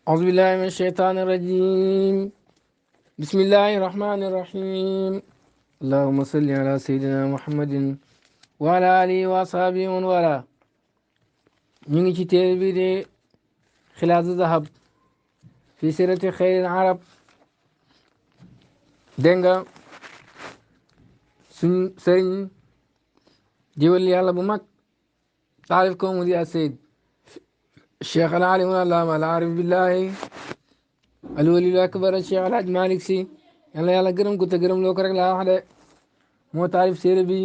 أعوذ بالله من الشيطان الرجيم. بسم الله الرحمن الرحيم. اللهم صل على سيدنا محمد وعلى آله وأصحابه ومن والاه. ñu ngi ci téere bi de xilaasu zahab fi sirati xayril arab. dégg nga suñ sëriñ jiwal yàlla bu mag taarif ko mu di asayid cheikh al alim al allama al arif billahi al waliul akbar cheikh al haj malik si yàlla yàlla gërëm ko te gërëm loo ko rek laa wax de. moo taarif séeré bi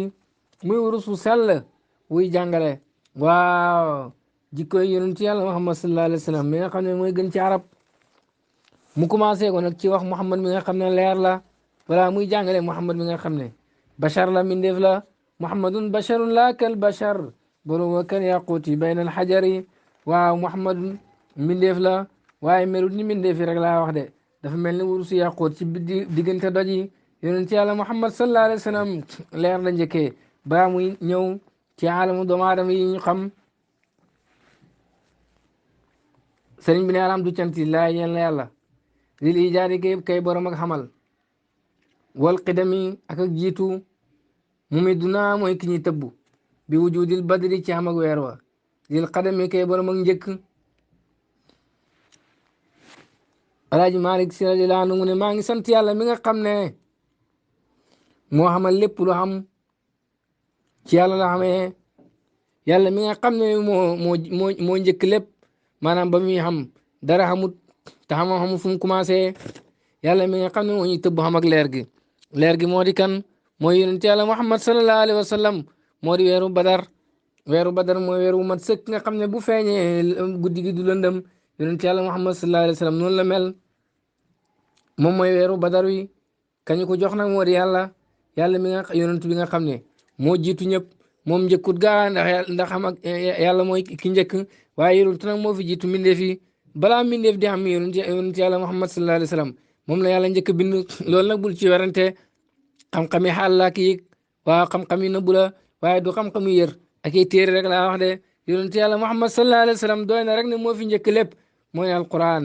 muy wurus wu sell wuy jàngale waaw jikkoy yonent yàlla muhammad sallallahu alayhi wa sallam mi nga xam ne mooy gën ci arab. mu commencé ko nag ci wax muhammad mi nga xam ne leer la wala muy jàngale muhammad mi nga xam ne bachar la mindeef la. muhammadun basharun la kal bachar borom wa kan yaquuti bayna al xajari. waaw muhammadun mindeef la waaye melut ni mindeef yi rek laa wax de dafa mel ni wurusu yaquut ci diggante doj yi. yonent yàlla muhammad sallallahu alayhi wa sallam leer la njëkkee ba muy ñëw ci alamu doomu aadama yi ñu xam. sëriñ bi ne alhamdu canti laa ñeel na yàlla lil ijaadi kay borom ak xamal wal qidami ak jiitu mu mi dunaa mooy ki ñuy tëbbu bi wujudil badri ci xam ak weer wa lil qadami kay borom ak njëkk. alaaji malik si radiyallaahu anhu mu ne maa ngi sant yàlla mi nga xam ne moo xamal lépp lu xam ci yàlla la xamee. yàlla mi nga xam ne moo njëkk lépp maanaam ba muy xam dara xamut te xamul fu mu commencé. yàlla mi nga xam ne moo ñuy tëbb xam ak leer gi moo di kan mooy yonent yàlla muhammad sallallahu alayhi wa sallam moo di weeru badar. weeru badar mooy weer wu mat sëkk nga xam ne bu feeñee guddi gi du lëndëm. yonent yàlla muhammad sallallahu alayhi wa sallam noonu la mel moom mooy weeru badar wi kañu ko jox nag moo di yàlla mi nga yonent bi nga xam ne moo jiitu ñëpp moom njëkkut gaa ndax xam ak yàlla mooy ki njëkk waaye yonent nag moo fi jiitu mbindeef yi balaa mbindeef di xam yonent yàlla muhammad sallallahu alayhi wa sallam moom la yàlla njëkk bind. loolu nag bul ci werante xam-xami xaal laa ki yëg waaw xam-xam yi nëbbu la waaye du xam-xam yi yër ak ay téere rek laa wax de. yonent yàlla muhammad sallallahu alayhi wa sallam doy na rek ne moo fi njëkk lépp mooy alquran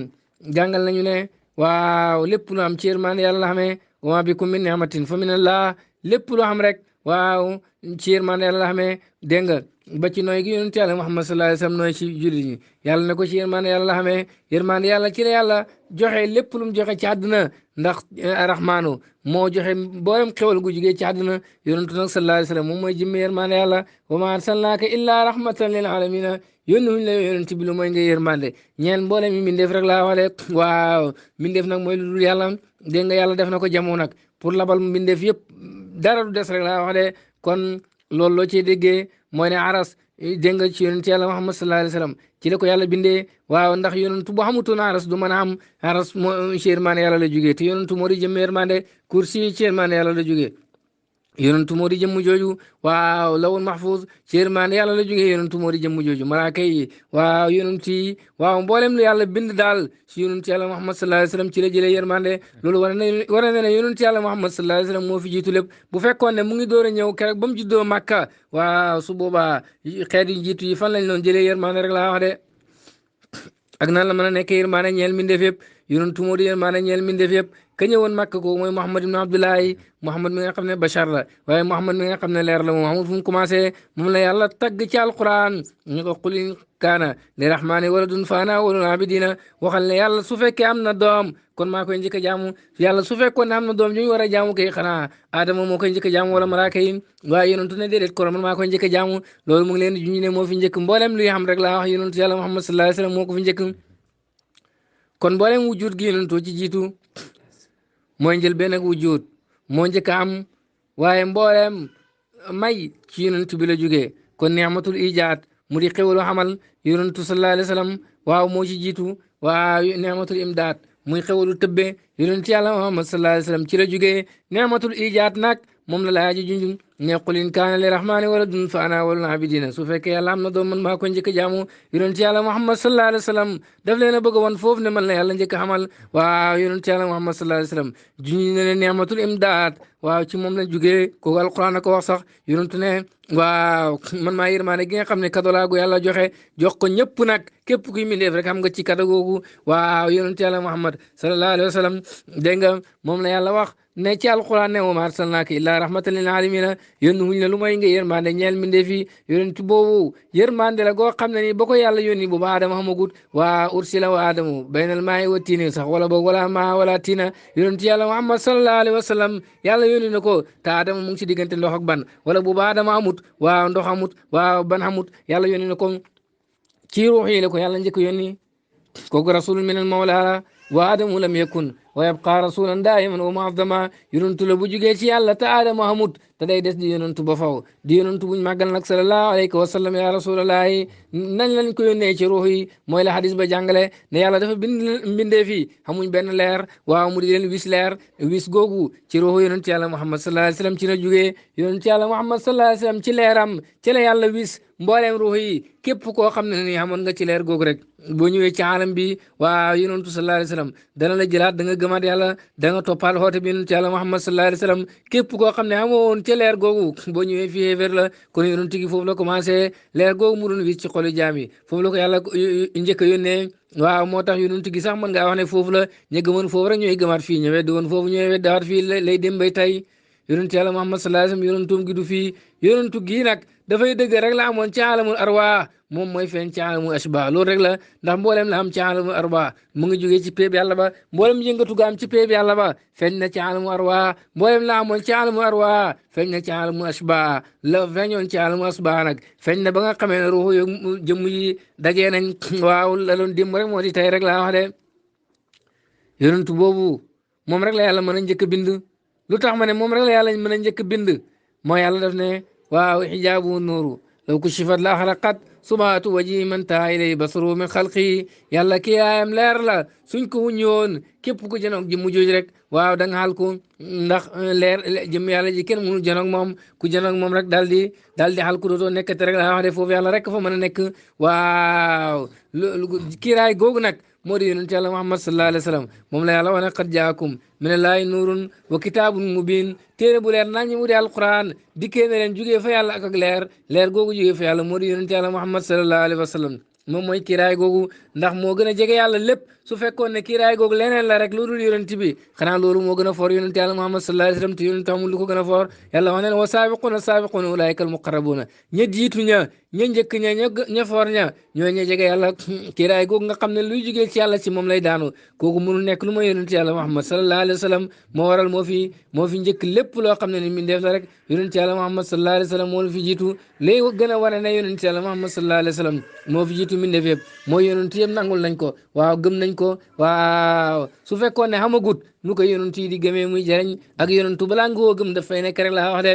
jàngal nañu ne waaw lépp lu am ci yërmande yàlla la xamee wa ma bikum min ni'matin fa min allah lépp lu xam rek waaw ci yërmande yàlla la xamee. dégg nga ba ci nooy gi yonent yàlla muhammad sallallahu alayhi wa sallam nooy ci jullit ñi yàlla na ko ci yërmande yàlla la xamee. yërmande yàlla ci la yàlla joxe lépp lu mu joxe ci àdduna ndax arrahmaanu moo joxe mboolem xewal gu jugee ci àdduna. yonentu nag sallallahu alayhi wa sallam moom mooy jëmmi yërmande yàlla wa ma arsalnaaka illa rahmatan lil alamina yónni wuñ la yonent bi lu mooy nga yërmande ñeen mboolem mi mindeef rek laa waxee waaw mindeef nag mooy lu dul yàlla. dégg nga yàlla def na ko jamoo nag pour labal mbindeef yëpp dara du des rek laa wax de. kon loolu loo ciy déggee mooy ne aras dégg nga ci yonent yàlla muhammad sallallahu alayhi wa sallam ci la ko yàlla bindee waaw ndax yonentu bu xamutoon aras du mën a am aras moo ci yërmande yàlla la jógee te yonentu moo di jëmm yërmande kursi ci yërmande yàlla la jógee. yonentu moo di jëmm jooju waaw lawul mahfuz ci yërmande yàlla la jógee yonentu moo di jëmm jooju malaaka yi waaw yonent yi waaw mboolem lu yàlla bind daal ci yonent yàlla muhammad sallallahu alayhi wa sallam ci la jëlee yërmande. loolu war na ne yonent yàlla muhammad sallallahu alayhi wa sallam moo fi jiitu lépp bu fekkoon ne mu ngi door a ñëw keroog ba mu juddoo Makka waaw su boobaa xeet yi jiitu yi fan lañ doon jëlee yërmande rek laa wax de. ak nan la mën a nekk yërmande ñeel mbindeef yëpp yonentu moo di yërmande ñeel mbindeef yëpp ka ñëwoon Makka ko mooy Muhammad ibn Abdullahi Muhammad mi nga xam ne bachar la waaye Muhammad mi nga xam ne leer la moom xamul fu mu commencé moom la yàlla tagg ci alquran ñu ko qul in kaana li rahmaani waladun fa ana awwalul abidina waxal ne yàlla su fekkee am na doom kon maa koy njëkk a jaamu yàlla su fekkoon ne am na doom ñu war a jaamu kay xanaa Adama moo koy njëkk a jaamu wala malaaka yi waaye yonentu ne déedéet kon man maa koy njëkk a jaamu loolu mu ngi leen di junj ne moo fi njëkk mboolem luy xam rek laa wax yonentu yàlla Muhammad sallallahu alayhi wa sallam moo ko fi njëkk. kon mboolem wujud gi yonentu ci jiitu mooy njël benn ak wujud moo njëkk a am waaye mboolem may ci yonentu bi la jógee kon ni'matul ijaad mu di xéwalu xamal yonentu sallallahu alayhi wa sallam waaw moo ci jiitu waaw ni'matul imdaad muy xéwalu tëbbe yonent yàlla Muhammad sallallahu alayhi wa sallam ci la jógee ni'matul ijaad nag moom la laaji junjum ne qul in kaana li rahmaani waladun fa ana awwalul abidina su fekkee yàlla am na doom man maa ko njëkk a jaamu yonent yàlla Muhammad sallallahu alayhi wa sallam daf leen a bëgg a woon foofu ne man la yàlla njëkk a xamal waaw yonent yàlla Muhammad sallallahu alayhi wa sallam juñu ne ni'matul imdaad waaw ci moom la jugee ko alquran ko wax sax yonent ne waaw man maa yërmaane gi nga xam ne kado laa gu yàlla joxe jox ko ñëpp nag képp kuy mindeef rek xam nga ci kado googu waaw yonent yàlla Muhammad sallallahu alayhi wa sallam dégg nga moom la yàlla wax ne ci alquran ne wa ma arsalnaaka illaa rahmatan lil aalamiina yónni wuñ la lu may nga yërmande ñeel mindeef yi yonent boobu yërmande la goo xam ne ni ba ko yàlla yónni boobu aadama xamagut waa ursila wa aadamu baynal maa'i wa tiini sax wala boog wala maa wala tiina yonent yàlla Muhammad sallallahu alayhi wa sallam yàlla yónni na ko te aadama mu ngi ci diggante ndox ak ban wala boobu aadama amut waaw ndox amut waaw ban amut yàlla yónni na ko ci ruux yi la ko yàlla njëkk yónni kooku rasulun min al mawla wa aadamu lam yakun wa yabqa rasulan daiman wa mu'azzama yonentu la bu jugee ci yàlla te aadama xamut te day des di yonentu ba faw di yonentu buñ màggal nag sallallahu alayhi wa sallam ya rasulallahi nañ lañ ko yónnee ci ruux yi mooy la hadis ba jàngale ne yàlla dafa bindee fii xamuñ benn leer waaw mu di leen wis leer wis googu ci ruuxu yonent yàlla Muhammad sallallahu alayhi wa sallam ci la jugee yonent yàlla Muhammad sallallahu alayhi wa sallam ci leeram ci la yàlla wis mbooleem ruux yi képp koo xam ne ni xamoon nga ci leer googu rek boo ñëwee ci alam bi waaw yonentu sallallahu alayhi wa sallam dana la jëlaat da nga gëmaat yàlla da nga toppaat xoote bi yonent yàlla Muhammad sallallahu alayhi wa sallam képp koo xam ne amoon ca leer googu boo ñëwee fii xéeféer la kon yonent gi foofu la commencé leer googu mu doon wis ci xolu jaam yi foofu la ko yàlla njëkk a yónnee waaw moo tax yonent gi sax mën ngaa wax ne foofu la ñu gëmoon foofu rek ñooy gëmaat fii ñëwee doon foofu ñëwee weddaat fii lay dem bay tey yonent yàlla Muhammad sallallahu alayhi wa sallam yonentum gi du fii yonentu gii nag dafay dëgg rek la amoon ci alamul arwa moom mooy feeñ ci alamul ashba loolu rek la ndax mboolem la am ci alamul arwa mu ngi jógee ci péeb yàlla ba mboolem yëngatu ga am ci péeb yàlla ba feeñ na ci alamul arwa mboolem la amoon ci alamul arwa feeñ na ci alamul ashba la feeñoon ci alamul ashba nag feeñ na ba nga xamee ne ruuxu yo jëmm yi dajee nañ waaw la doon démb rek moo di tey rek laa wax de yonentu boobu moom rek la yàlla mën a njëkk a bind lu tax ma ne moom rek la yàlla mën a njëkk a bind moo yàlla def ne waaw xijaabu nuuru law kushifat la xaraqat subaatu waji man taa ilay basaru min xalqi yàlla ki yaayam leer la suñ ko wuññi woon képp ku janoog ji mujjooju rek waaw da nga xal ko ndax leer jëm yàlla ji kenn mënu janoog moom ku janoog moom rek daal di xal ku dootoo nekkati rek la wax de foofu yàlla rek fa mën a nekk waaw kiiraay googu nag moo di yonent yàlla Muhammad sallallahu alayhi wa sallam moom la yàlla wax ne qad jaakum minallaahi nuurun wa kitaabun mubiin téere bu leer nañ mu di alquran dikkee na leen jugee fa yàlla ak leer googu jugee fa yàlla moo di yonent yàlla Muhammad sallallahu alayhi wa sallam moom mooy kiiraay googu ndax moo gën a jege yàlla lépp su fekkoon ne kiiraay googu leneen la rek lu dul yonent bi xanaa loolu moo gën a foor yonent yàlla Muhammad sallallahu alayhi wa sallam te yonent amul lu ko gën a foor yàlla wax ne wa saabiquuna saabiquuna ulaa'ika al-muqarrabuuna ña jiitu ña njëkk ña foor ña ñooy ña jege yàlla kiiraay googu nga xam ne luy jugee ci yàlla ci moom lay daanu kooku mënul nekk lu ma yonent yàlla Muhammad sallallahu alayhi wa sallam moo waral moo fi njëkk lépp loo xam ne ni min def la rek yonent yàlla Muhammad sallallahu alayhi wa sallam moo fi jiitu lay gën a wane ne yonent yàlla Muhammad sallallahu alayhi wa sallam moo fi jiitu min def yëpp mooy yonent yëpp nangul nañ ko waaw gëm nañ ko waaw su fekkoon ne xamagut nu ko yonent yi di gëmee muy jariñ ak yonentu balaa nga koo gëm dafay nekk rek la wax de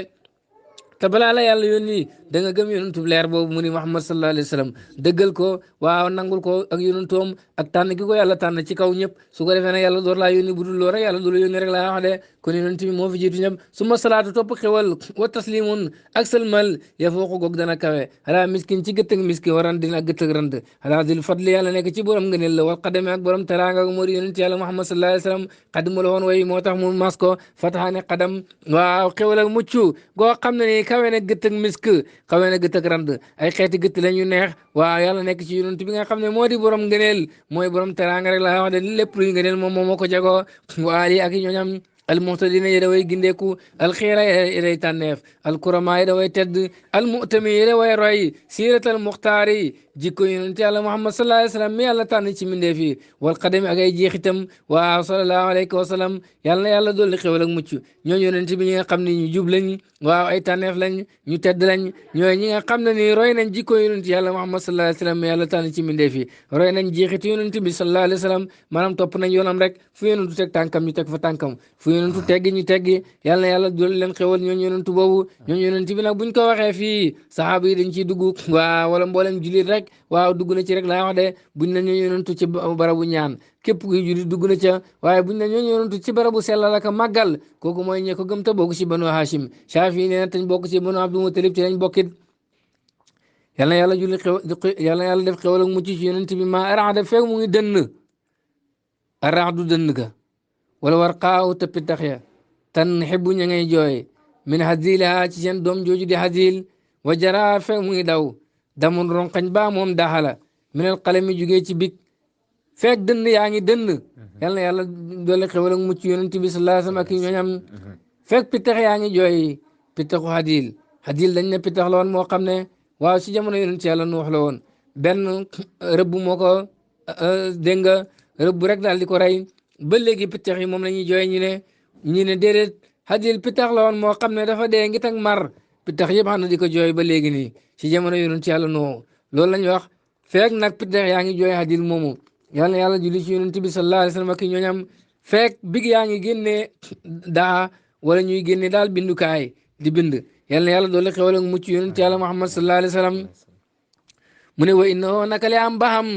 te balaa la yàlla yónni da nga gëm yonentu leer boobu mu ni Muhammad sallallahu alayhi wa sallam dëggal ko waaw nangul ko ak yonentoom ak tànn gi ko yàlla tànn ci kaw ñëpp su ko defee ne yàlla door laa yónni bu dul loo rek yàlla du la yónni rek laa wax de kon yonent bi moo fi jiitu ñëpp suma salaatu topp xewal wa taslimun ak salmal ya fooqu goog dana kawe ala miskin ci gëttëg miskin wa randin ak gëttëg rand ala dil fadli yàlla nekk ci borom ngëneel la wal qadami ak borom teraanga moo di yonent yàlla Muhammad sallallahu alayhi wa sallam xadimu la woon way moo tax mu mas ko fataxaane xadam waaw xewal ak mucc goo xam ne ni kawe na gëttëg misk kawe na gëttëg rand ay xeeti gëtt la ñu neex waaw yàlla nekk ci yonent bi nga xam ne moo di borom ngëneel mooy borom teraanga rek la wax de lépp luy ngëneel moom moo ko jagoo waa lii ak ñooñam almuhtadina yi da way gindeeku alxiira yi day tànneef alkurama yi da way tedd almutami yi da way roy siiratal muxtaari jikko yonent yàlla Muhammad sallallahu alayhi wa sallam mi yàlla tànn ci mbindeef yi wal qadami ak ay jeexitam waaw sallallahu alayhi wa sallam yàlla na yàlla dolli xéwal ak mucc ñooñu yonent bi ñi nga xam ne ñu jub lañ waaw ay tànneef lañ ñu tedd lañ ñooy ñi nga xam ne ni roy nañ jikko yonent yàlla Muhammad sallallahu alayhi wa sallam mi yàlla tànn ci mbindeef yi roy nañ jeexitu yonent bi sallallahu alayhi wa sallam maanaam topp nañ yoonam rek fu yonentu teg tànkam ñu teg fa tànkam fu yonentu teggi ñu teggi yàlla na yàlla dool leen xewal ñooñu yonentu boobu ñooñu yonent bi nag buñ ko waxee fii saxaaba yi dañ ciy dugg waaw wala mboolem julit rek waaw dugg na ci rek laa wax de buñ ne ñooñu yonentu ci barabu ñaan képp kuy julit dugg na ca waaye buñ ne ñooñu yonentu ci barabu sellal ak màggal kooku mooy ñe ko gëm te bokk ci banu hashim Shaafi nee na tañ bokk ci banu abdul mutalib ci lañ bokkit yàlla na yàlla julli xew yàlla na yàlla def xewal ak mucc ci yonent bi ma araada fekk mu ngi dënn araadu dënn ga wala war xaaw tëppi tax ya tan xibbu ña ngay jooy min hadiliha ci seen doom jooju di hadil wa jara fekk mu ngi daw damul ronqañ ba moom daxala minal qalami jugee ci big fekk dënn yaa ngi dënn yal na yàlla doole xewal ak mucc yonent bi sallallahu alayhi wasallam ak ñooñam fekk pitax yaa ngi jooy pitaxu hadil dañ ne pitax la woon moo xam ne waaw si jamono yonent yàlla nuux la woon benn rëbb moo ko dégg nga rëbb rek daal di ko rey ba léegi pitax yi moom la ñuy jooy ñu ne déedéet hadil pitax la woon moo xam ne dafa dee ngi tag mar pitax yëpp xam na di ko jooy ba léegi nii si jamono yonent yàlla nuux loolu lañ wax fekk nag pitax yaa ngi jooy hadil moomu yal na yàlla julli ci yonent bi sallallahu alayhi wasallam ak ñooñam fekk big yaa ngi génnee daa wala ñuy génne daal bindukaay di bind yal na yàlla doole xewal ak mucc yonent yàlla Muhammad sallallahu alayhi wasallam mu ne wa innahu naka li am ba xam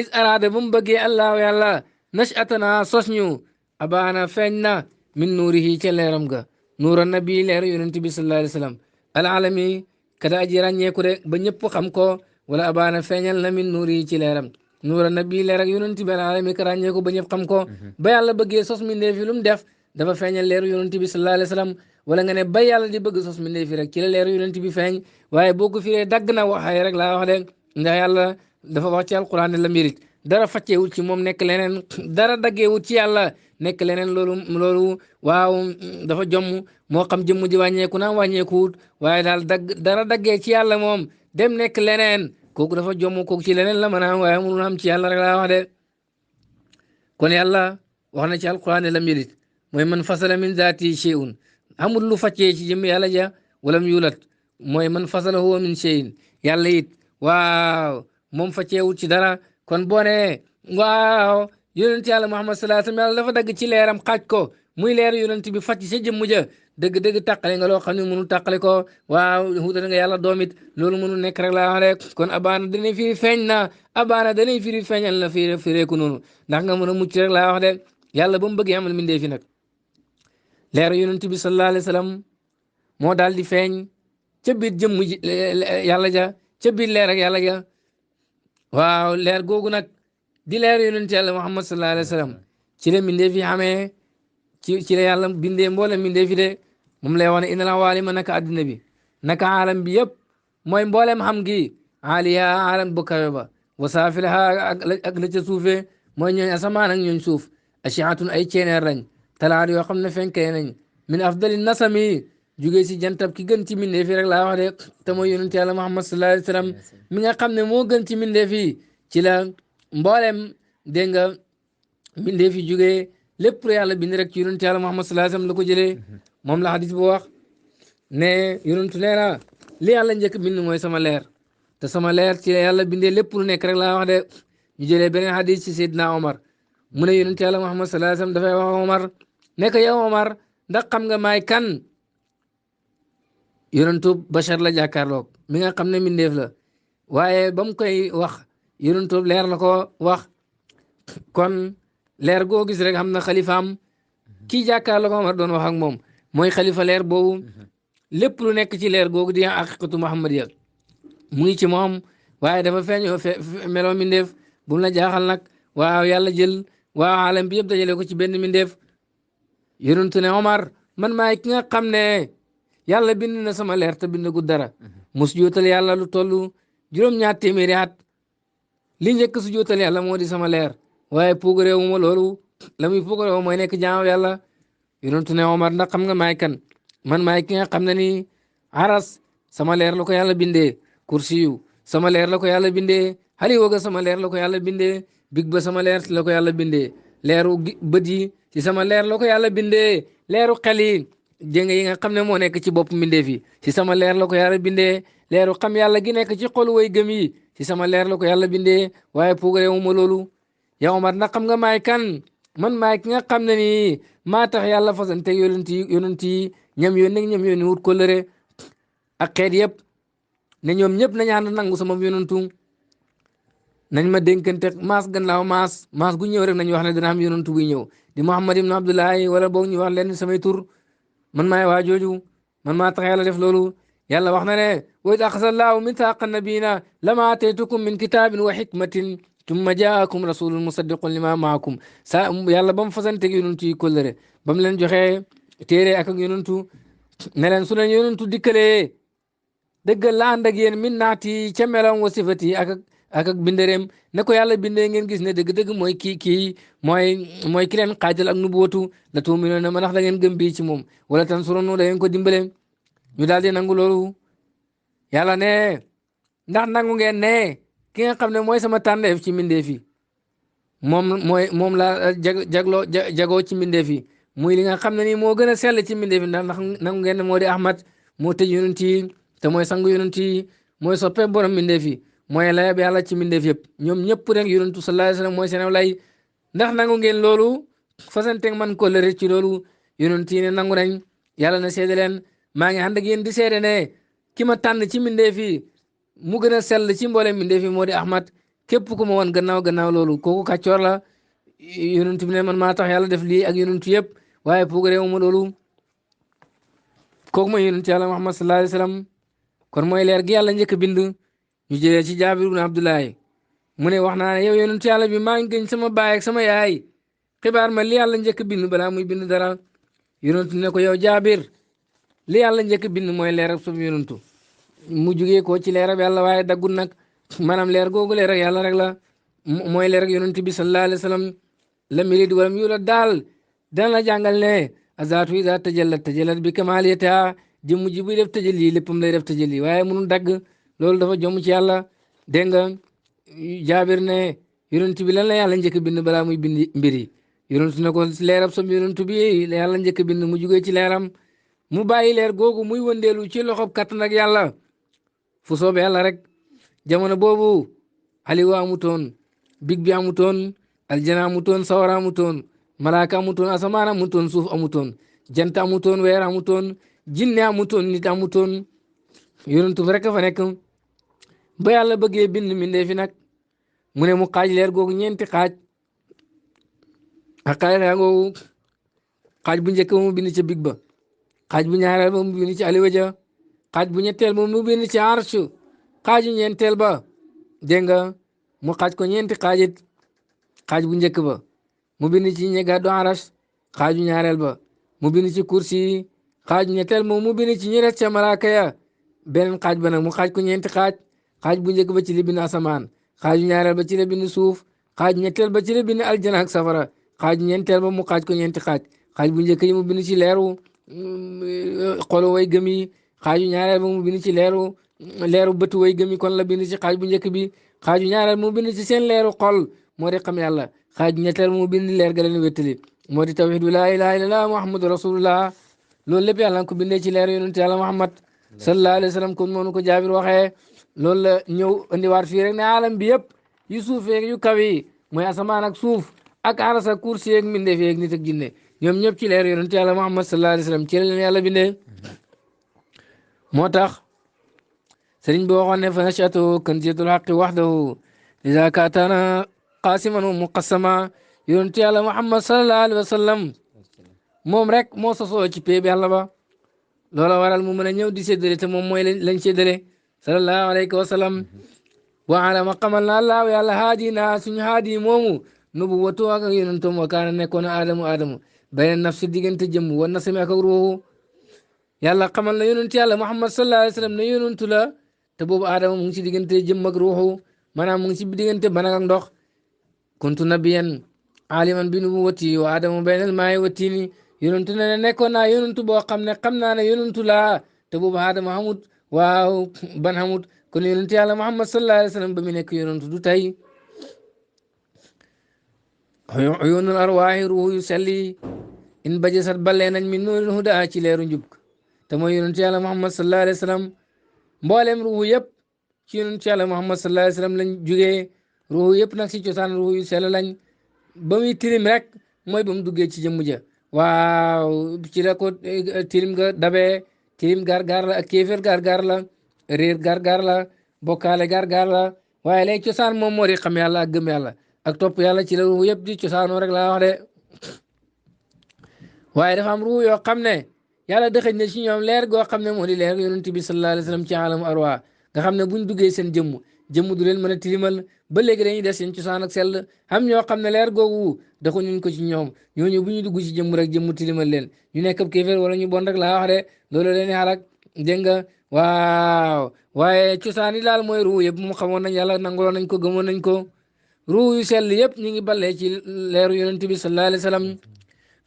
is araada bu mu bëggee allahu yàlla nashatana sos ñu abaana feeñ na min nuurihi ca leeram ga nuura nabi leeru yonent bi sallallahu alayhi wasallam alalami kada aji ràññeeku de ba ñëpp xam ko wala abaana feeñal na min nuurihi ci leeram nuura nabi leer ak yonent bi alalami ka ràññeeku ba ñëpp xam ko ba yàlla bëggee sos mi ndeefi lu mu def dafa feeñal leeru yonent bi sallallahu alayhi wasallam wala nga ne ba yàlla di bëgg sos mi ndeefi rek ci la leeru yonent bi feeñ waaye boo ko firee dagg na waxaay rek laa wax de ndax yàlla dafa wax ci alquran ne la mérite dara facceewut ci moom nekk leneen dara daggeewut ci yàlla nekk leneen loolu waaw dafa jomm moo xam jëmm ji wàññeeku na wàññeekuwut waaye daal dara daggee ci yàlla moom dem nekk leneen kooku dafa jomm kooku ci leneen la mën a am waaye mënul am ci yàlla rek laa wax de kon yàlla wax na ci alquran ne la mérite mooy man fasala min zaati shay'un amul lu faccee ci jëmm yàlla ja walam yulat mooy man fasala huwa min shay'in yàlla it waaw moom facceewut ci dara kon boo nee waaw yonent yàlla Muhammad sallallahu alayhi wasallam yàlla dafa dagg ci leeram xaaj ko muy leer yonent bi facc sa jëmm ja dëgg-dëgg tàqale nga loo xam ne mënul tàqale ko waaw xuutal nga yàlla doomit loolu mënul nekk rek laa wax rek kon abaana danay firi feeñ na abaana danay firi feeñal na fireeku noonu ndax nga mën a mucc rek laa wax de yàlla ba mu bëggee amal mindee fi nag leer yonent bi sallallahu alayhi wasallam moo daal di feeñ ca biir jëmm yàlla ja ca biir leer ak yàlla ja waaw leer googu nag di leer yonent yàlla Muhammad sallallahu alayhi wasallam ci la mindee fi xamee ci la yàlla bindee mboolem mindee fi de moom lay wax ne inna la waalima naka addina bi naka aalam bi yëpp mooy mboolem xam gi aaliya aalam bu kawe ba wasaafilha ak la ca suufee mooy ñooñ asamaan ak ñooñ suuf ashiatun ay ceeneer lañ talaat yoo xam ne fenkee nañ min afdali nasami jugee si jantab ki gën ci mindee fi rek laa wax de te mooy yonent yàlla Muhammad sallallahu alayhi wasallam mi nga xam ne moo gën ci mindee fi ci la mboolem dégg nga mindee fi jugee lépp lu yàlla bind rek ci yonent yàlla Muhammad sallallahu alayhi wasallam la ko jëlee moom la hadis bu wax ne yonentu nee na li yàlla njëkk bind mooy sama leer te sama leer ci yàlla bindee lépp lu nekk rek laa wax de ñu jëlee beneen hadis ci Seydina Omar mu ne yonent yàlla Muhammad sallallahu alayhi wasallam dafay wax Omar ne ko yow Omar ndax xam nga maay kan yonentu bachar la jàkkaarloog mi nga xam ne mbindeef la waaye ba mu koy wax yonentu leer la ko wax kon leer goo gis rek xam na xalifaam kii jàkkaarloog Omar doon wax ak moom mooy xalifa leer boobu lépp lu nekk ci leer googu di haqiqatu Muhammadiya mu ngi ci moom waaye dafa feeñoo meloo mbindeef bu mu la jaaxal nag waaw yàlla jël waaw alam bi yëpp dajale ko ci benn mbindeef yonentu ne Omar man maay ki nga xam ne yàlla bind na sama leer te bind gu dara mu sujootal yàlla lu toll juróom-ñaar téeméeri at li njëkk sujootal yàlla moo di sama leer waaye puugareewu ma loolu la muy puugareewu mooy nekk jaamu yàlla yonentu ne Omar ndax xam nga maay kan man maay ki nga xam ne ni aras sama leer la ko yàlla bindee kursiyu sama leer la ko yàlla bindee xaliwa ga sama leer la ko yàlla bindee big ba sama leer la ko yàlla bindee leeru bët yi ci sama leer la ko yàlla bindee leeru xel yi jénga yi nga xam ne moo nekk ci bopp mbindeef yi ci sama leer la ko yàlla bindee leeru xam yàlla gi nekk ci xol way gëm yi ci sama leer la ko yàlla bindee waaye puugareewu ma loolu yow Omar ndax xam nga maay kan man maay ki nga xam ne nii maa tax yàlla fasante yonent yi ñam yónni ñam yónni wut kóllëre ak xeet yëpp ne ñoom ñëpp nañ ànd nangu sama yonentu nañ ma dénkante maas gannaaw maas gu ñëw rek nañ wax ne dana am yonentu buy ñëw di Muhammad ibn Abdullahi wala boog ñu wax leen samay tur man maay waa jooju man maa tax yàlla def loolu yàlla wax na ne wa id axasa allahu mithaqa nabiyina lama ataytukum min kitabin wa hikmatin tumma jaakum rasulun musaddiqun lima maakum sa yàlla ba mu fasanteeg yonentu yi kóllëre ba mu leen joxee téere ak yonentu ne leen su leen yonentu dikkalee dëggal la ànd ak yéen min naati ca melam wa sifati ak bindereem ne ko yàlla bindee ngeen gis ne dëgg-dëgg mooy kii mooy ki leen xaajal ak nubuwatu la tuuminoon ne ma ndax da ngeen gëm bii ci moom wala tansurunu da ngeen ko dimbale ñu daal di nangu loolu yàlla ne ndax nangu ngeen ne ki nga xam ne mooy sama tànneef ci mbindeef yi moom la jagoo ci mbindeef yi muy li nga xam ne nii moo gën a sell ci mbindeef yi ndax nangu ngeen ne moo di Ahmad moo tëj yonent yi te mooy sangu yonent yi mooy soppe borom mbindeef yi mooy layab yàlla ci mbindeef yëpp ñoom ñëpp rek yonentu sallallahu alayhi wasallam mooy seen lay ndax nangu ngeen loolu fasanteeg man ko lëre ci loolu yonent yi ne nangu nañ yàlla na seede leen maa ngi ànd ak yéen di seede ne ki ma tànn ci mbindeef yi mu gën a sell ci mboolem mbindeef yi moo di Ahmad képp ku ma woon gannaaw loolu kooku kàccoor la yonent bi ne man maa tax yàlla def lii ak yonentu yëpp waaye pour réew ma loolu kooku mooy yonent yàlla Muhammad sallallahu alayhi wasallam kon mooy leer gi yàlla njëkk bind ñu jëlee ci Jaabir ibn Abdullahi mu ne wax naa ne yow yonentu yàlla bi maa ngi gën sama baay ak sama yaay xibaar ma li yàlla njëkk bind balaa muy bind dara yonentu ne ko yow Jaabir li yàlla njëkk bind mooy leerab sama yonentu mu jugee ko ci leerab yàlla waaye daggul nag maanaam leer googu leer ak yàlla rek la mooy leer ak yonent bi sallallahu alayhi wa sallam lam yalid walam yulad daal dana la jàngal ne azaatu iza tajallat bi kamaliyatiha jëmm ji buy def tajalli léppam lay def tajalli waaye mënul dagg loolu dafa jom ci yàlla dégg nga Jaabir ne yonent bi lan la yàlla njëkk bind balaa muy bind mbir yi yonent ne ko leerab sam yonent bi yàlla njëkk bind mu jugee ci leeram mu bàyyi leer googu muy wëndeelu ci loxob kattan ak yàlla fu soobee yàlla rek jamono boobu aliwa amutoon big bi amutoon aljana amutoon sawara amutoon malaaka amutoon asamaan amutoon suuf amutoon jant amutoon weer amutoon jinne amutoon nit amutoon yonent bi rek fa nekk ba yàlla bëggee bind mbindee fi nag mu ne mu xaaj leer googu ñeenti xaaj ak xaaj leer googu xaaj bu njëkk mu bind ci big ba xaaj bu ñaareel ba mu bind ci aliwa ja xaaj bu ñetteel ba mu bind ci arsh xaaju ñeenteel ba dégg nga mu xaaj ko ñeenti xaajit xaaj bu njëkk ba mu bind ci ñi gàddu arsh xaaju ñaareel ba mu bind ci kursi xaaju ñetteel moom mu bind ci ñi res ca malaaka ya beneen xaaj ba nag mu xaaj ko ñeenti xaaj bu njëkk ba ci la bind asamaan xaaju ñaareel ba ci la bind suuf xaaju ñetteel ba ci la bind aljana ak safara xaaju ñeenteel ba mu xaaj ko ñeenti xaaj bu njëkk yi mu bind ci leeru xolu way gëm yi xaaju ñaareel ba mu bind ci leeru bëtu way gëm yi kon la bind ci xaaj bu njëkk bi xaaju ñaareel mu bind ci seen leeru xol moo di xam yàlla xaaju ñetteel mu bind leer ga leen wéttali moo di tawhid la ilaha illallah muhammadu rasulullah loolu lépp yàlla ko bindee ci leer yonent yàlla muhammad sallallahu alayhi wa sallam kon noonu ko Jaabir waxee loolu la ñëw andiwaat fii rek ne alam bi yëpp yu suufeeg yu kaw yi mooy asamaan ak suuf ak aras ak kursi yeeg mbindeef yeeg nit ak jinne ñoom ñëpp ci leer yonent yàlla muhammad sallallahu alayhi wa sallam ci la leen yàlla bindee moo tax sëriñ bi waxoon ne fa nachatu kanziyatul xaqi waxdahu liza kaatana qasiman wa muqassama yonent yàlla muhammad sallallahu alayhi wa sallam moom rek moo sosoo ci péeb yàlla ba loola waral mu mën a ñëw di séddale te moom mooy lañ séddale sallallahu alayhi wa sallam wa alama xamal na allaahu yàlla haadi naa suñu haadi moomu nubu watu ak yonentam wa kaana nekkoon adamu beneen naf si diggante jëmm wa nasami ak ruuxu yàlla xamal na yonent yàlla muhammad sallallahu alayhi wa sallam ne yonentu la te boobu aadama mu ngi ci diggante jëmm ak ruuxu maanaam mu ngi ci diggante ban ak ndox kuntu nabiyan aliman bi nubuwati wa aadamu baynal maayi wa tiini yonentu ne nekkoon naa yonentu boo xam ne xam naa ne yonentu laa te boobu aadama xamut waaw ban xamut kon yonentu yàlla muhammad sallallahu alayhi wa sallam ba mu nekk yonentu du tey uyuunul arwaahi ruuhu yu selli in bajasat ballee nañ min nuuril huda ci leeru njub te mooy yonentu yàlla muhammad sallallahu alayhi wa sallam mboolem ruuhu yëpp ci yonentu yàlla muhammad sallallahu alayhi wa sallam lañ jugee ruuhu yëpp nag si cosaan ruuhu yu sell lañ ba muy tilim rek mooy ba mu duggee ci jëmm ja waaw ci la ko tilim ga dabee tilim gar-gar la ak kéefér gar-gar la réer gar-gar la bokkaale gar-gar la waaye lay cosaan moom moo di xam yàlla ak gëm yàlla ak topp yàlla ci la ruu yëpp di cosaanoo rek laa wax de waaye dafa am ruu yoo xam ne yàlla dëxëj na ci ñoom leer goo xam ne moo di leer yonent bi sallallahu alayhi wa sallam ci alamu arwa nga xam ne buñ duggee seen jëmm du leen mën a tilimal ba léegi dañuy des seen cosaan ak sell am ñoo xam ne leer googu daxu ñun ko ci ñoom ñooñu bu ñu dugg ci jëmm rek jëmm tilimal leen ñu nekk ab kéeféer wala ñu bon rek laa wax de loolu leen xalak dégg nga waaw waaye cosaan yi daal mooy ruu yëpp moom xamoon nañ yàlla nanguloon nañ ko gëmoon nañ ko ruu yu sell yëpp ñu ngi ballee ci leeru yonent bi sallallahu alayhi wa sallam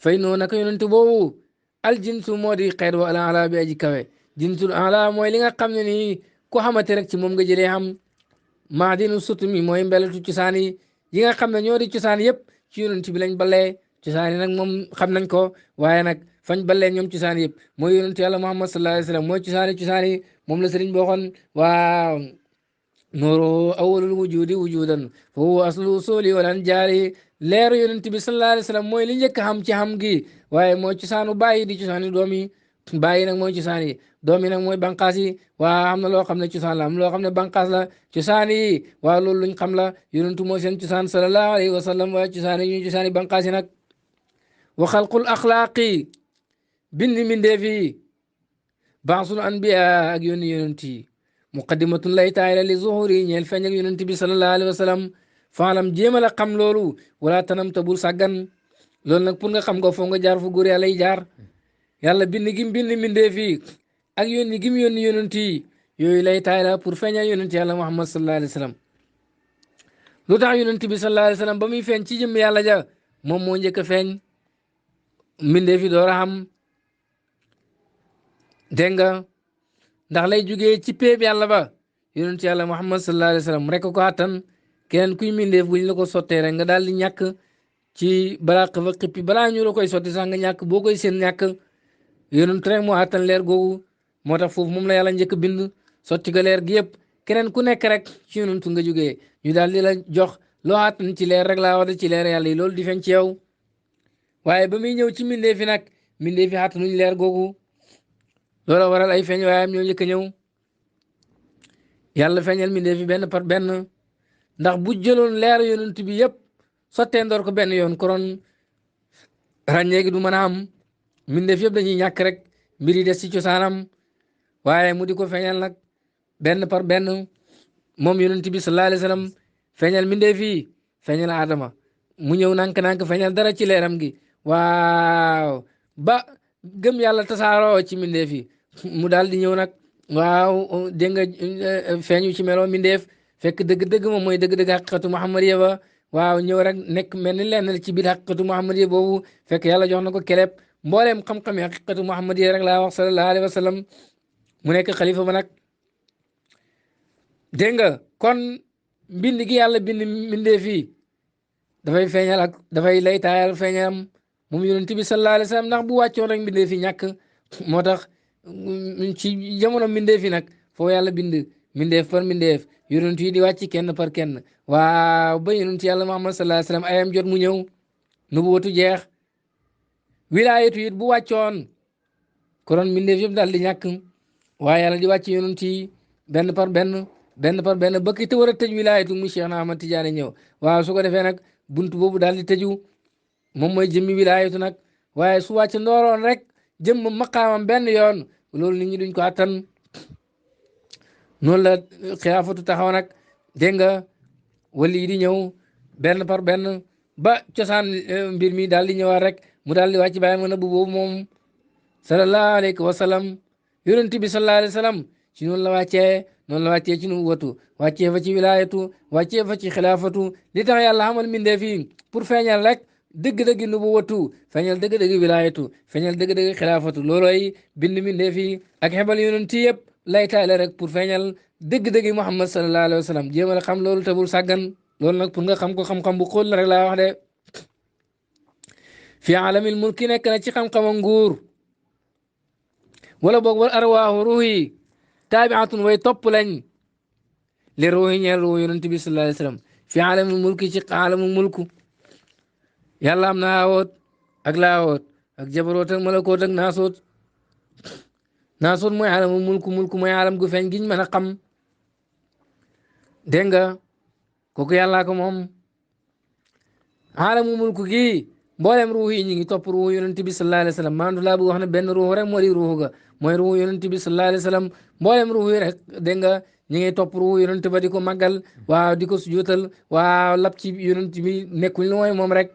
fay noo naka yonent boobu al jinsu moo di xeet wa ala ala bi aji kawe jinsul ala mooy li nga xam ne nii ku xamante rek ci moom nga jëlee xam maadinu sutumi mooy mbelatu cosaan yi nga xam ne ñoo di cosaan yëpp ci yonent bi lañ ballee cosaan yi nag moom xam nañ ko waaye nag fañ ballee ñoom cosaan yëpp mooy yonent yàlla muhammad sallallahu alayhi wa sallam mooy cosaan yi moom la sëriñ boo xoon waaw nuuru awwalul wujudi wujudan fa huwa aslu usuli walan jaari leeru yonent bi sallallahu alayhi wa sallam mooy li njëkk xam ci xam gi waaye mooy cosaanu bàyyi di cosaani doom yi bàyyi nag mooy cosaan yi doom yi nag mooy banqaas yi waa am na loo xam ne cosaan la am loo xam ne banqaas la cosaan yi waaw loolu luñ xam la yonentu mooy seen cosaan sallallahu alayhi wa sallam waaye cosaan yi ñuy cosaani banqaas yi nag wa xalqul axlaaqi bind mindeef yi baasul anbiya ak yónni yonent yi muqaddimatun lay taayla li zuhuri ñeel feeñ ak yonent bi sallallahu alayhi wa sallam faalam jéemal a xam loolu wala tanam tabul sàggan loolu nag pour nga xam nga foo nga jaar fu góor yàlla yi jaar yàlla bind gim bind mbindee fii ak yónni gim yónni yonent yi yooyu lay taayla pour feeñal yonent yàlla muhammad sallallahu alayhi wa sallam lu tax yonent bi sallallahu alayhi wa sallam ba muy feeñ ci jëm yàlla ja moom moo njëkk a feeñ mbindee fi door a xam dégg nga ndax lay jugee ci péeb yàlla ba yonent yàlla muhammad sallallahu alayhi wa sallam rek ko attan keneen kuy mindeef buñ la ko sottee rek nga daal di ñàkk ci balaa xëfa xippi balaa ñu la koy sotti sax nga ñàkk boo koy seen ñàkk yonent rek moo attan leer googu moo tax foofu moom la yàlla njëkk bind sotti ko leer gi yëpp keneen ku nekk rek ci yonent nga jugee ñu daal di la jox loo attan ci leer rek laa wax ci leer yàlla yi loolu di feeñ ci yow waaye ba muy ñëw ci mindeefi nag mindeefi attanuñ leer googu loola waral ay feeñ waayam ñoo njëkk a ñëw yàlla feeñal mindeefi benn par benn ndax bu jëloon leer yonent bi yëpp sottee ndoor ko benn yoon koron ràññee gi du mën a am mindeef yëpp dañuy ñàkk rek mbir yi des ci cosaanam waaye mu di ko feeñal nag benn par benn moom yonent bi sallallahu alayhi wa sallam feeñal mindeef yi feeñal Adama mu ñëw nànk-nànk feeñal dara ci leeram gi waaw ba gëm yàlla tasaaroo ci mindeef yi mu daal di ñëw nag waaw dégg nga feeñu ci meloo mindeef fekk dëgg-dëgg moom mooy dëgg-dëgg xaqiqatu muhammadiya ba waaw ñëw rek nekk mel ni lenn ci biir xaqiqatu muhammadiya boobu fekk yàlla jox na ko keleb mbooleem xam-xam yi xaqiqatu muhammadiya rek laa wax sallallahu alayhi wa sallam mu nekk xalifa ba nag dégg nga kon mbind gi yàlla bind mbindee fii dafay feeñal ak dafay lay taayal feeñalam moom yonent bi sallallahu alayhi wa sallam ndax bu wàccoon rek mbindee fi ñàkk moo tax ci jamono mbindee fi nag foo yàlla bind mbindeef par mbindeef yonent yi di wàcc kenn par kenn waaw ba yonent yàlla muhammad sallallahu alayhi wa sallam ayam jot mu ñëw nubuwatu jeex wilaayatu it bu wàccoon konoon mbindeef yëpp daal di ñàkk waaye yàlla di wàcc yonent yi benn par benn ba ki te war a tëj wilaayatu mu Cheikh na Ahmad Tidiane ñëw waaw su ko defee nag buntu boobu daal di tëju moom mooy jëmmi wilaayatu nag waaye su wàcc ndooroon rek jëmm maqaamam benn yoon loolu nit ñi duñ ko attan noonu la xilaafatu taxaw nag dégg nga wali yi di ñëw benn par benn ba cosaan mbir mi daal di ñëwaat rek mu daal di wàcc bàyyi ma nëbbu boobu moom sallallahu alayhi wa sallam yonent bi sallallahu alayhi wa sallam ci noonu la wàccee ci nu watu wàccee fa ci wilaayatu wàccee fa ci xilaafatu li tax yàlla xamal mbindee fii pour feeñal rek dëgg-dëgg nu bu watu feeñal dëgg-dëgg wilaayatu feeñal dëgg-dëgg xilaafatu loolooy bind mbindee fii ak xebal yonent yëpp lay taale rek pour feeñal dëgg-dëgg Muhammad sallallahu alayhi wa sallam jéem a xam loolu tabul sàggan loolu nag pour nga xam ko xam-xam bu xóol la rek laa wax de fi alamil mulki nekk na ci xam-xama nguur wala boog wal arwaahu ruux yi taabiatun way topp lañ li ruux yi ñeel ruux yonent bi sallallahu alayhi wa sallam fi alamil mulki ci alamu mulku yàlla am na aawoot ak laawoot ak jabaroot ak malakoot ak naasoot naasoot mooy alamu mulku mooy alam gu feeñ giñ mën a xam dégg nga kooku yàllaa ko moom alamu mulku gi mboolem ruux yi ñu ngi topp ruux yonent bi sallallahu alayhi wa sallam maanaam laa bëgg wax ne benn ruux rek moo di ruux ga mooy ruux yonent bi sallallahu alayhi wa sallam mboolem ruux yi rek dégg nga ñu ngi topp ruux yonent ba di ko màggal waaw di ko sujootal waaw lab ci yonent bi nekkuñ lu mooy moom rek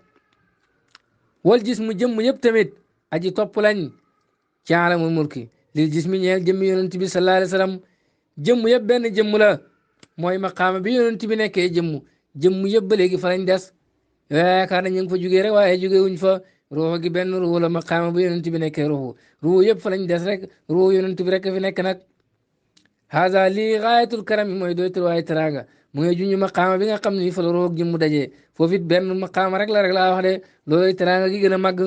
wal gis mu jëmm yëpp tamit aji topp lañ ci alamul mulki lil gis mi ñeel jëmmi yonent bi sallallahu alayhi wa sallam jëmm yëpp benn jëmm la mooy maqaama bi yonent bi nekkee jëmm yëpp ba léegi fa lañ des yaakaar na ñu ngi fa jugee rek waaye jugee wuñ fa ruux gi benn ruux la maqaama bu yonent bi nekkee ruux yëpp fa lañ des rek ruux yonent bi rek fi nekk nag haza lii gaayatul karam yi mooy doy waaye teraanga mu ngi junj maqaama bi nga xam ne fa la ruux jëmm dajee foofu it benn maqaama rek laa wax de loolu teraanga gi gën a màgg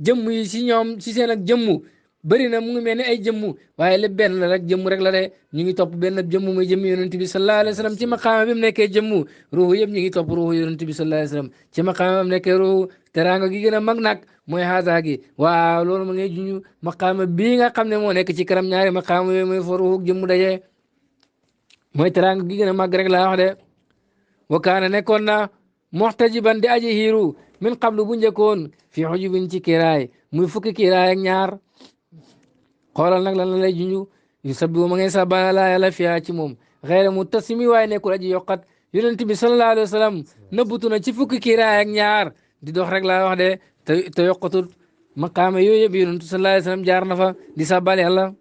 jëmm yi si ñoom si seen ak jëmm bëri na mu ngi mel ni ay jëmm waaye lépp benn la rek jëmm rek la de ñu ngi topp benn jëmm muy jëmm yonent bi sallallahu alayhi wa sallam ci maqaama bi mu nekkee jëmm ruuxu yëpp ñu ngi topp ruuxu yonent bi sallallahu alayhi wa sallam ci maqaama bi mu nekkee ruuxu teraanga gi gën a mag nag mooy haasa gi waaw loolu ma ngay juñu maqaama bii nga xam ne moo nekk ci kanam ñaari maqaama yooyu mooy fa ruuxu jëmm dajee mooy teraanga gi gën a mag rek laa wax de wa kaana nekkoon na muxtajiban di aji hiiru min qablu bu njëkkoon fi xujubin ci kiiraay muy fukki kiiraay ak ñaar xoolal nag lan la lay junju yu sabbi ma ngay sabbaana laa yàlla fiyaa ci moom xëyra mu tasimi waaye nekkul aji yokkat yonent bi sallallahu alayhi wa sallam nëbbutu na ci fukki kiiraay ak ñaar di dox rek laa wax de te yokkatut maqaama yooyu yëpp yonent sallallahu alayhi wa sallam jaar na fa di sabbal yàlla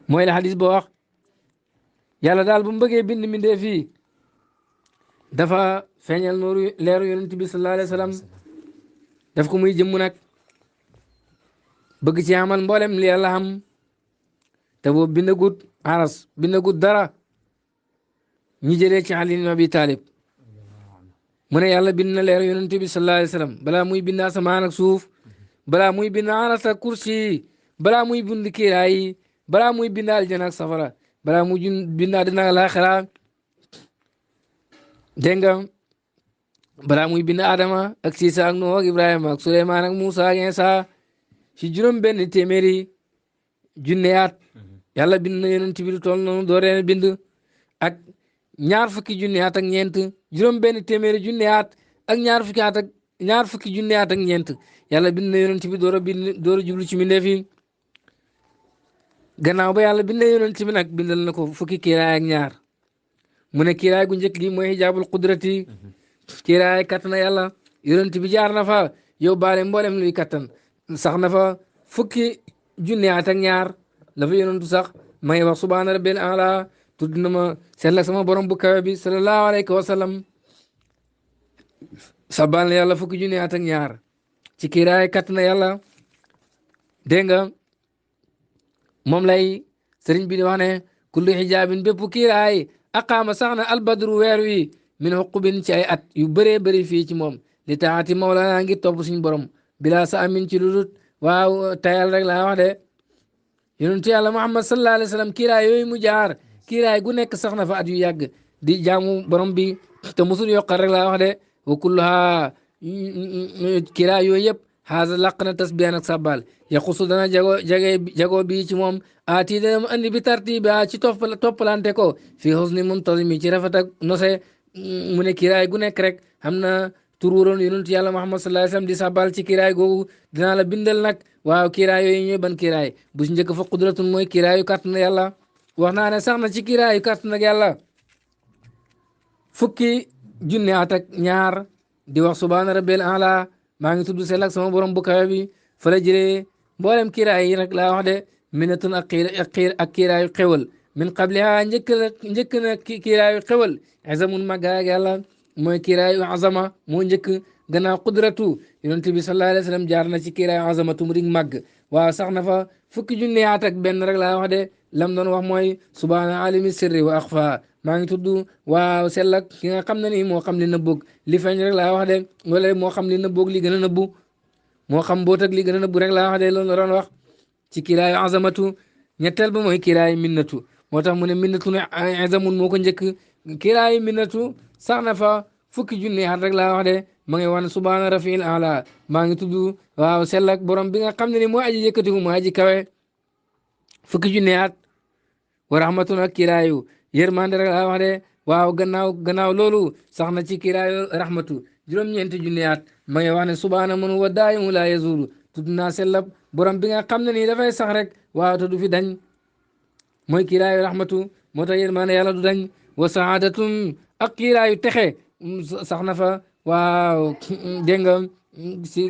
mooy la xadis ba wax yàlla daal bu mu bëggee bind mbindee fii dafa feeñal nooru leeru yonent bi sallallahu alayhi wa sallam daf ko muy jëmm nag bëgg ci amal mboolem li yàlla xam te boobu bindagut aras bindagut dara ñi jëlee ci Ali ibn Abi Talib mu ne yàlla bind na leer yonent bi sallallahu alayhi wa sallam balaa muy bind asamaan ak suuf balaa muy bind aras ak kursi balaa muy bind kiiraay yi balaa muy bind aljana ak safara balaa muy bind àddina ak laaxira dégg nga balaa muy bind Adama ak Siisa ak Nuux ak Ibrahima ak Suleymaan ak Muusa ak Iisaa ci juróom benn téeméeri junneyaat yàlla bind na yonent bi lu toll noonu dooree bind ak ñaar fukki junneyaat ak ñeent juróom benn téeméeri junneyaat ak ñaar fukki junneyaat ak ñeent yàlla bind na yonent bi door a jublu ci mbindeef yi gannaaw ba yàlla bind na yonent bi nag bindal na ko fukki kiiraay ak ñaar mu ne kiiraay gu njëkk gi mooy hijaabul qudrati kiiraay kattan yàlla yonent bi jaar na fa yow baale mboolem luy kattan sax na fa fukki junneyaat ak ñaar la fa yonentu sax may wax subhaana rabbil ala tudd na ma sell ak sama borom bu kawe bi sallallahu alayhi wa sallam sabal na yàlla fukki junneyaat ak ñaar ci kiiraay kattan yàlla dégg nga moom lay sëriñ bi di wax ne kullu xijaabin bépp kiiraay aqaama sax na albadru weer wi min xuqubin ci ay at yu bëree bëri fii ci moom li taati mawlana ngir topp suñu borom bilaa sa amin ci ludut waaw tayal rek laa wax de yonentu yàlla muhammad sallallahu alayhi wa sallam kiiraay yooyu mu jaar kiiraay gu nekk sax na fa at yu yàgg di jaamu borom bi te musul yokkal rek laa wax de wa kulluha kiiraay yooyu yëpp xaasa laq na tasbihan ak sabbal yaxusu dana jago bii ci moom aati dana andi bi tartibi ci toppalante ko fii husni muntazimi ci rafet ak nose mu ne kiiraay gu nekk rek xam na tur wuroon yonent yàlla Muhammad sallallahu alayhi wasallam di sabbal ci kiiraay googu dinaa la bindal nag waaw kiiraay yooyu ñooy ban kiiraay bu si njëkk fa qudratun mooy kiiraayu kàttan na yàlla wax naa ne sax na ci kiiraayu kàttan nag yàlla fukki junne at ak ñaar di wax subhaana rabbil ala maa ngi tudd sell ak sama borom bu kawe bi fa la jëlee mboolem kiiraay yi nag laa wax de minatun ak kiiraayu xewal min qabliha njëkk na kiiraayu xewal azamun màggaay ak yàlla mooy kiiraayu azama moo njëkk gannaaw qudratu yonent bi sallallahu alayhi wa sallam jaar na ci kiiraayu azamatu mu rig màgg waaw sax na fa fukki junneyaat ak benn rek laa wax de lam doon wax mooy subhaana alimi sirri wa axfa maa ngi tudd waaw sell ak ki nga xam ne nii moo xam li nëbboog li feeñ rek laa wax de wala moo xam li nëbboog li gën a nëbbu moo xam mboot ak li gën a nëbbu rek laa wax de loolu la doon wax ci kiiraayu azamatu ñetteel ba mooy kiiraayu minnatu moo tax mu ne minnatu ne azamun moo ko njëkk kiiraayu minnatu sax na fa fukki junni at rek laa wax de ma ngi wan subhaana rafiil ala maa ngi tudd waaw sell ak borom bi nga xam ne ni mooy aji yëkkatiku mooy aji kawe fukki junni at wa rahmatun ak kiraayu yërmande rek laa wax de waaw gannaaw loolu sax na ci kiraayu rahmatu juróom-ñeenti junni at ma ngi wax ne subhaana man wa daayimu laa yazulu tudd naa sellab borom bi nga xam ne nii dafay sax rek waaw te du fi dañ mooy kiraayu rahmatu moo tax yërmande yàlla du dañ wa saadatun ak kiraayu texe sax na fa waaw dégg nga si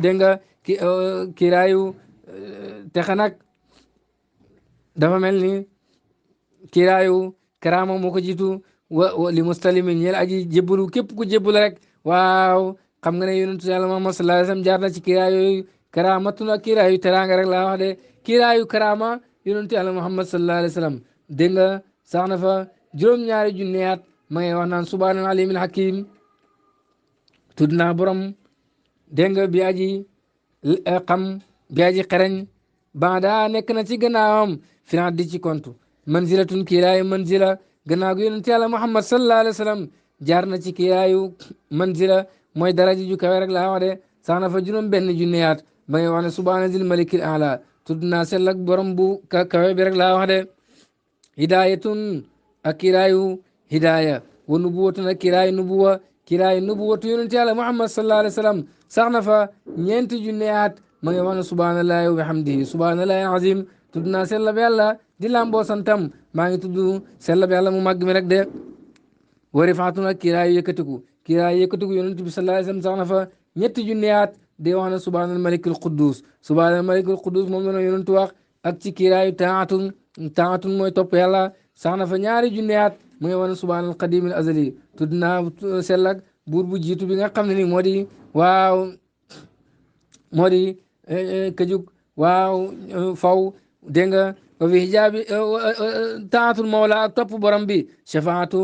dégg nga kiraayu texe nag dafa mel ni kiraayu karaama moo ko jiitu wa li mustalimin ñeel aji jébbalu képp ku jébbalu rek waaw xam nga ne yonentu yàlla Muhammad sallallahu alayhi wasallam jaar na ci kiraay yooyu karaamatun ak kiraayu teraanga rek laa wax de kiraayu karaama yonentu yàlla Muhammad sallallahu alayhi wasallam dégg nga sax na fa juróom-ñaari junniyaat ma ngi wax naan subhaanal alimil hakim tudd naa borom dégg nga bi aji xam bi aji xereñ banda nekk na ci gannaawam finaa di ci kontu manzilatun kiraayu manzila gannaaw gi yonent yàlla Muhammad sallallahu alayhi wa sallam jaar na ci kiraayu manzila mooy daraja ju kawe rek laa wax de sax na fa juróom benn junniyaat ba ngay wax ne subhaana zil malikil ala tudd naa sell ak borom bu kawe bi rek laa wax de hidayatun ak kiraayu hidaya wa nubuwatun ak kiraayu nubuwatu yonent yàlla Muhammad sallallahu alayhi wa sallam sax na fa ñeenti junniyaat ma ngay wax ne subhaanallahi wa bihamdihi subhaanallahi azim tudd naa sellab yàlla di lamboo santam maa ngi tudd sellab yàlla mu màgg mi rek de wa rifaatun ak kiraayu yëkkatiku yonent bi sallallahu alayhi wasallam sax na fa ñetti junniyaat di wax ne subhaanal malikul quddus moom la yonent wax ak ci kiraayu taatun mooy topp yàlla sax na fa ñaari junniyaat mu ngi wax ne subhaanal qadimil azali tudd naa sellak buur bu jiitu bi nga xam ne ni moo di waaw moo di këjug waaw faw dégg nga wa fi hijaabi taatul mawla ak topp borom bi shafaatu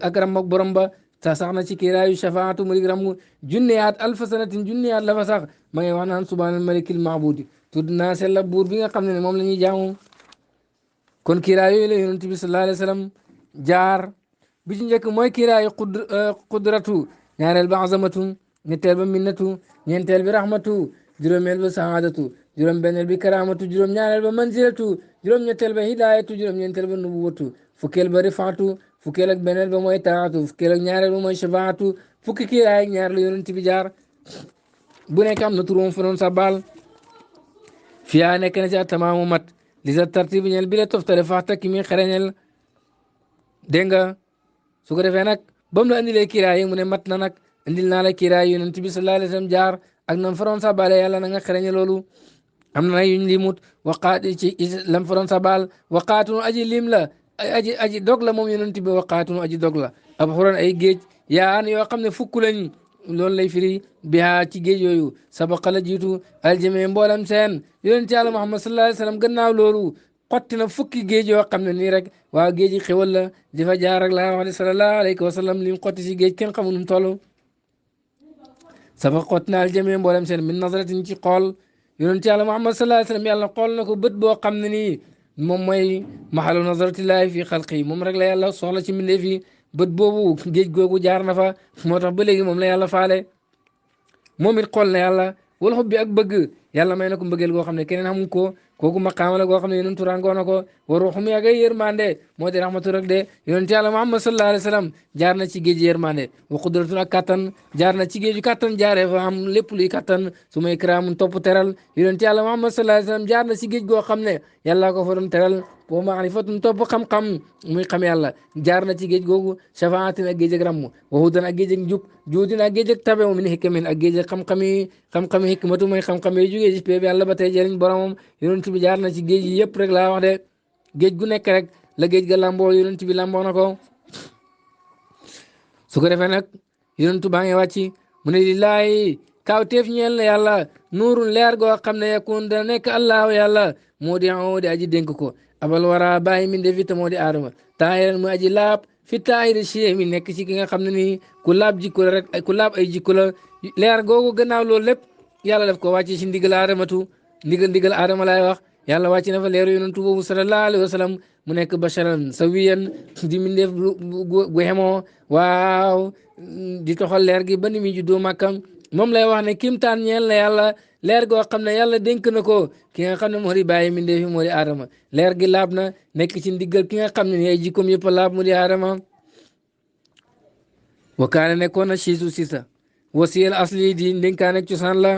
ak ram ak borom ba sax na ci kiraayu shafaatu mu rig ramu junniyaat alfa sanatin junniyaat la fa sax ma ngi wax naan subhaanal malikil maabudi tudd naa sella buur bi nga xam ne moom la ñuy jaamu kon kiraayu yooyu la yonent bi sallallahu alayhi wa sallam jaar bi ci njëkk mooy kiraayu qudratu ñaareel ba azamatu ñetteel ba minnatu ñeenteel bi rahmatu juróomeel ba saadatu juróom benneel bi karaamatu juróom ñaareel ba manzilatu juróom ñetteel ba hidayatu juróom ñeenteel ba nubuwatu fukkeel ba rifaatu fukkeel ak benneel ba mooy taatu fukkeel ak ñaareel ba mooy shafaatu fukki kiiraay ak ñaar la yonent bi jaar bu nekk am na turam fa noon sa baal fiyaa nekk na ci tamaamu mat li sa tartibi ñeel bi la toftale fax takki mi xereñel dégg nga su ko defee nag ba mu la indilee kiiraay yi mu ne mat na nag indil naa la kiiraay yonent bi sallallahu alayhi wa sallam jaar ak nam faroon sa baale yàlla na nga xereñe loolu am na yuñ limut waqaat ci lam faroon sa baal waqaatunu aji lim la aji dog la moom yonent bi waqaatunu aji dog la ab xuran ay géej yaa an yoo xam ne fukk lañ loolu lay firi bihaa ci géej yooyu sabaqa la jiitu aljamee mboolam seen yonent yàlla Muhammad sallallahu alayhi wa sallam gannaaw loolu xotti na fukki géej yoo xam ne nii rek waaw géej yi xewal la di fa jaar rek laa wax ne sallallahu alayhi wa sallam lim xotti si géej kenn xamul nu mu toll sabaqa xotti na aljamee mboolam seen min nazaratin ci xool yonent yàlla Muhammad sallallahu alayhi wa sallam yàlla xool na ko bët boo xam ne nii moom mooy mahalu nazaratillahi fi xalqi moom rek la yàlla soxla ci mbindeef yi bët boobu géej googu jaar na fa moo tax ba léegi moom la yàlla faale moom it xool na yàlla wala xob bi ak bëgg yàlla may na ko mbëggeel goo xam ne keneen xamu ko kooku maqaama la goo xam ne yonent ràngoo na ko wa ruuxum ak ay yërmande moo di rahmatu rek de yonent yàlla Muhammad sallallahu alayhi wa sallam jaar na ci géej yërmande wa qudratun ak kattan jaar na ci géeju kattan jaaree fa am lépp luy kattan su may kiraamun topp teral yonent yàlla Muhammad sallallahu alayhi wa sallam jaar na ci géej goo xam ne yàlla ko fa doon teral wa maarifatun topp xam-xam muy xam yàlla jaar na ci géej googu shafaatin ak géej ak ramm wa hudan ak géej ak njub juudin ak géej ak tabe min hikmin ak géej ak xam-xami hikmatu mooy xam-xam yi jógee ci péeb yàlla ba tey jëriñ boromam yonent bi jaar na ci géej yi yëpp rek laa wax de géej gu nekk rek la géej ga lamboo yonent bi lamboo na ko su ko defee nag yonent baa ngi wàcc mu ne lillaahi kawteef ñeel na yàlla nuurun leer goo xam ne yakun dana nekk allahu yàlla moo di aji dénk ko abal wara bàyyi min defi te moo di aadama taayiran mu aji laab fi taayiri chie mi nekk ci ki nga xam ne nii ku laab jikko la rek ku laab ay jikko la leer googu gannaaw loolu lépp yàlla daf ko wàcce ci ndigal aadamatu ndigal aadama laay wax yàlla wàcc na fa leeru yonentu boobu sallallahu alayhi wa sallam mu nekk basharan sawiyan di mindeef gu xemoo waaw di toxal leer gi ba ni muy juddoo màkkam moom lay wax ne kimtaan ñeel na yàlla leer goo xam ne yàlla dénk na ko ki nga xam ne moo di bàyyi mindeef yi moo di aadama leer gi laab na nekk ci ndiggal ki nga xam ne ni ay jikkoom yëpp a laab mu di aadama wakaane nekkoon na siisu sisa wasiyal asli di ndénkaan ak cosaan la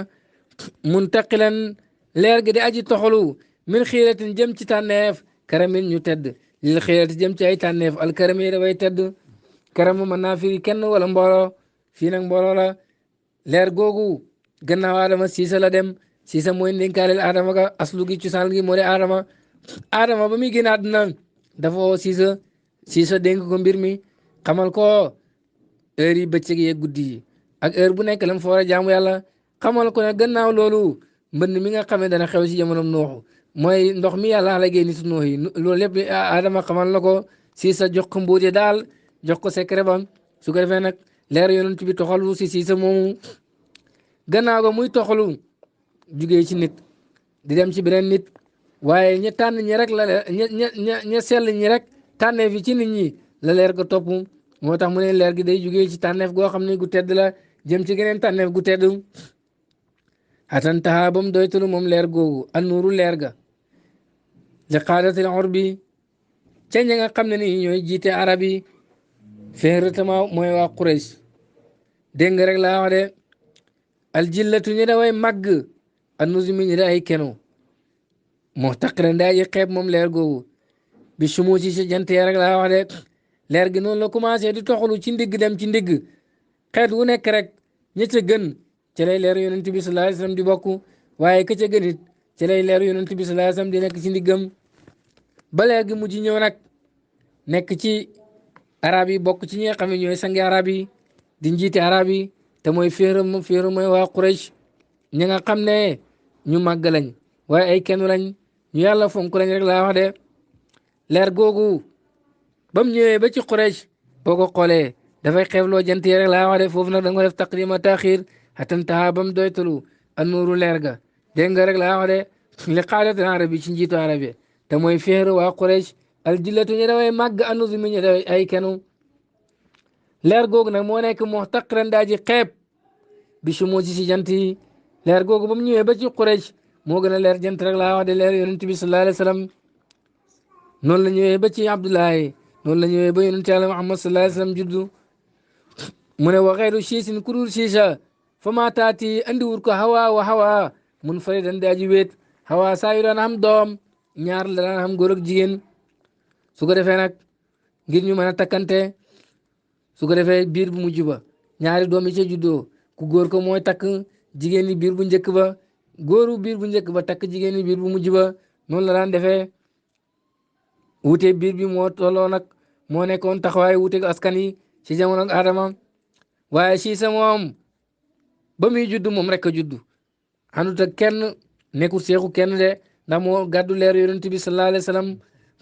muntaqilan leer gi di aji toxalu min xiiratin jëm ci tànneef karamin ñu tedd lil xiirati jëm ci ay tànneef alkarami yi dafay tedd karamu mën naa firi kenn wala mbooloo fii nag mbooloo la leer googu gannaaw Adama siisa la dem siisa mooy ndénkaaleel Adama ga aslu gi cosaan gi moo di Adama ba muy génn àdduna dafa woo siisa dénk ko mbir mi xamal ko heure yi bëccëg yeeg guddi yi ak heure bu nekk lam fa war a jaamu yàlla xamal ko ne gannaaw loolu mbënd mi nga xam ne dana xew ci jamonom nooxu mooy ndox mi yàlla la génn nitu noox yi loolu lépp Adama xamal na ko siisa jox ko mbuute daal jox ko secret ba su ko defee nag leer yonent bi toxalu si siisa moomu gannaaw ga muy toxalu jugee ci nit di dem ci beneen nit waaye ña tànn ñi rek la ña sell ñi rek tànneef yi ci nit ñi la leer ko topp moo tax mu ne leer gi day jugee ci tànneef goo xam ne gu tedd la jëm ci geneen tànneef gu tedd atan taxa ba mu doytalu moom leer googu annuuru leer ga li qaadatil urbi ca ña nga xam ne ni ñooy jiite arab yi feeratama mooy waa Quraysh dégg nga rek laa wax de aljillatu ñu da way màgg annuzumi ñu da ay keno moo taqira ndaa ji xeeb moom leer googu bi sumu ci si jant ya rek laa wax de leer gi noonu la commencé di toxalu ci ndigg dem ci ndigg xeet wu nekk rek ña ca gën ci lay leer yonent bi sallallahu alayhi wasallam di bokk waaye ka ca gën it ci lay leer yonent bi sallallahu alayhi wasallam di nekk ci ndiggam ba leer gi mujj ñëw nag nekk ci arab yi bokk ci ñi nga xam ne ñooy sangi arab yi di njiiti arab yi te mooy féeram mooy waa Quraysh ñi nga xam ne ñu màgg lañ waaye ay kenn lañ ñu yàlla fonk lañ rek laa wax de leer googu ba mu ñëwee ba ci Quraysh boo ko xoolee dafay xeebloo jant yi rek laa wax de foofu nag da nga ko def taqdima taaxir xatan taxa ba mu doytalu annuuru leer ga dégg nga rek laa wax de li qaadatil arab yi ci njiitu arab yi te mooy féer waa Quraysh aljillatu ñu daway màgg annuzumi ñu daway ay kenu leer googu nag moo nekk moo taqiran daa ji xeeb bi su moo ci jant yi leer googu ba mu ñëwee ba ci Quraysh moo gën a leer jant rek laa wax de leer yonent bi sallallahu alayhi wa sallam noonu la ñëwee ba ci Abdullahi noonu la ñëwee ba yonent yàlla Muhammad sallallahu alayhi wa sallam juddu mu ne wa xeyru siisin ku dul siisa fa maa taati andiwul ko hawa wa hawa mun faridan daa ji wéet hawa saa yu daan am doom ñaar la daan am góor ak jigéen su ko defee nag ngir ñu mën a takkante su ko defee biir bu mujj ba ñaari doom yi ca juddoo ku góor ko mooy takk jigéen ñi biir bu njëkk ba góoru biir bu njëkk ba takk jigéen ñi biir bu mujj ba noonu la daan defee wute biir bi moo tolloo nag moo nekkoon taxawaay wute askan yi ci jamono ak Adama waaye Siisa moom ba muy judd moom rek a judd àndut ak kenn nekkul seexu kenn de ndax moo gàddu leer yonent bi sallallahu alayhi wa sallam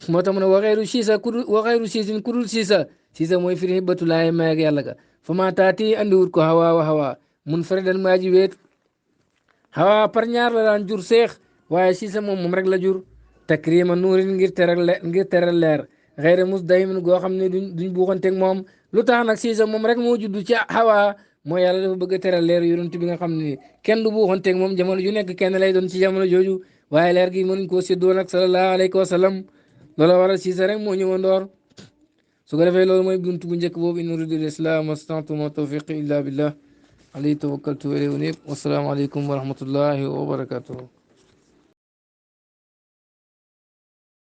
moo tax mu ne waxeeru Siisa waxeeru siisin ku dul Siisa mooy firi bëtu laay may ak yàlla ga fa maa taati andiwut ko hawa wa hawa mun faridan maa ji weet hawa par ñaar la daan jur seex waaye Siisa moom rek la jur takrima nuurin ngir teral leer xëyre mus dayimin goo xam ne duñ buuxanteeg moom lu tax nag Siisa moom rek moo judd ci hawa mooy yàlla dafa bëgg a teral leer yonent bi nga xam ne kenn du buuxanteeg moom jamono ju nekk kenn lay doon ci jamono jooju waaye leer gi mënuñ koo séddoo nag sallallahu alayhi wa sallam loola waral Siisa rek moo ñëwandoor su ko defee loolu mooy buntu bu njëkk boobu in uridu l-islaah mastata'tu ma tawfiqi illa billah alayhi tawakkaltu wa ilayhi unib wassalaamu aleykum wa rahmatullahi wa barakatuhu